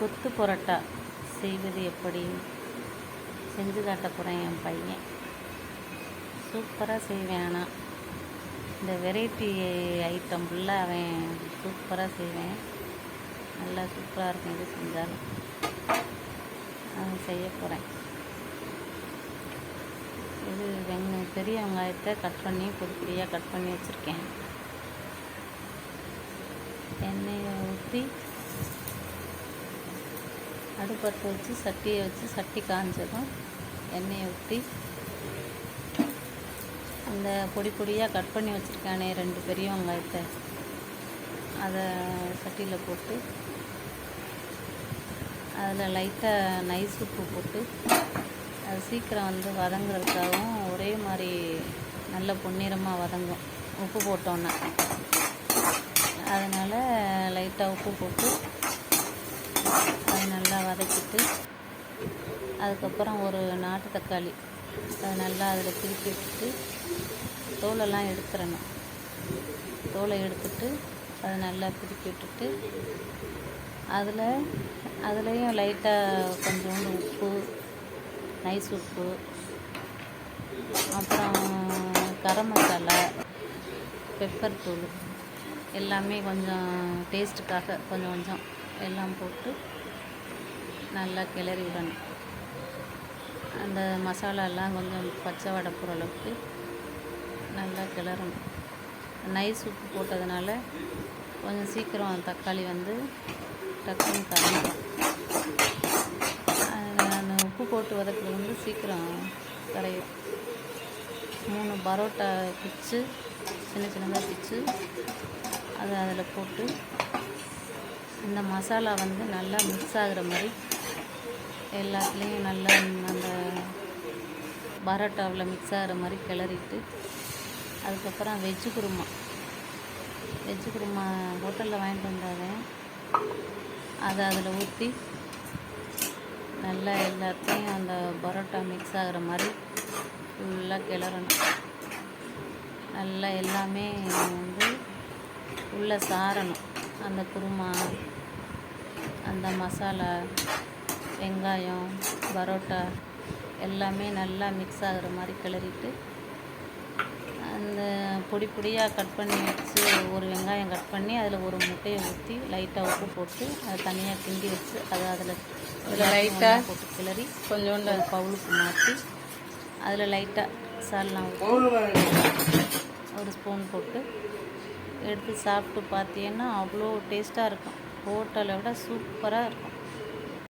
கொத்து பரோட்டா செய்வது எப்படி செஞ்சு காட்ட போகிறேன். என் பையன் சூப்பராக செய்வேன். ஆனால் இந்த வெரைட்டி ஐட்டம் ஃபுல்லாக அவன் சூப்பராக செய்வேன். நல்லா சூப்பராக இருக்கும். இது செஞ்சாலும் அவன் செய்ய போகிறேன். இது பெரிய வெங்காயத்தை கட் பண்ணி பொடியாக கட் பண்ணி வச்சுருக்கேன். எண்ணெயை ஊற்றி அடுப்பத்தை வச்சு சட்டியை வச்சு சட்டி காஞ்சதும் எண்ணெயை ஊற்றி அந்த பொடியாக கட் பண்ணி வச்சுருக்கானே 2 பெரிய வெங்காயத்தை அதை சட்டியில் போட்டு அதில் லைட்டாக நைஸ் உப்பு போட்டு அது சீக்கிரம் வதங்குறதுக்காகவும் ஒரே மாதிரி நல்ல பொன்னிறமாக வதங்கும் உப்பு போட்டோன்னா. அதனால் லைட்டாக உப்பு போட்டு அதை நல்லா வதக்கிட்டு அதுக்கப்புறம் ஒரு நாட்டு தக்காளி அதை நல்லா அதில் திருப்பி விட்டுட்டு தோலெல்லாம் எடுத்துடணும். தோலை எடுத்துட்டு அதை நல்லா திருப்பி விட்டுட்டு அதுலேயும் லைட்டாக கொஞ்சோண்டு உப்பு, நைஸ் உப்பு, அப்புறம் கரம் மசாலா, பெப்பர் தூள் எல்லாமே கொஞ்சம் டேஸ்ட்டுக்காக கொஞ்சம் எல்லாம் போட்டு நல்லா கிளறி விடணும். அந்த மசாலாலாம் கொஞ்சம் பச்சை வடை போகிற அளவுக்கு நல்லா கிளறணும். நைஸ் உப்பு போட்டதுனால கொஞ்சம் சீக்கிரம் தக்காளி டக்குன்னு கரையும். அந்த உப்பு போட்டு வதக்கிறது சீக்கிரம் கரையும். 3 பரோட்டா பிச்சு சின்னதாக பிச்சு அதை அதில் போட்டு இந்த மசாலா நல்லா மிக்ஸ் ஆகிற மாதிரி எல்லாத்துலேயும் நல்லா அந்த பரோட்டாவில் மிக்ஸ் ஆகிற மாதிரி கிளறிட்டு அதுக்கப்புறம் வெஜ்ஜு குருமா ஹோட்டலில் வாங்கிட்டு வந்தாவேன் அதை அதில் ஊற்றி நல்லா எல்லாத்தையும் அந்த பரோட்டா மிக்ஸ் ஆகிற மாதிரி ஃபுல்லாக கிளறணும். நல்லா எல்லாமே உள்ளே சாரணும். அந்த குருமா, அந்த மசாலா, வெங்காயம், பரோட்டா எல்லாமே நல்லா மிக்ஸ் ஆகிற மாதிரி கிளறிட்டு அந்த பொடியாக கட் பண்ணி வச்சு ஒரு வெங்காயம் கட் பண்ணி அதில் ஒரு முட்டையை ஊற்றி லைட்டாக உப்பு போட்டு அதை தனியாக கிண்டி வச்சு அதை அதில் லைட்டாக போட்டு கிளறி கொஞ்சோண்டு பவுலுக்கு மாற்றி அதில் லைட்டாக சால்லாம் ஒரு ஸ்பூன் போட்டு எடுத்து சாப்பிட்டு பார்த்தீங்கன்னா அவ்வளோ டேஸ்ட்டாக இருக்கும். ஹோட்டலை விட சூப்பராக இருக்கும்.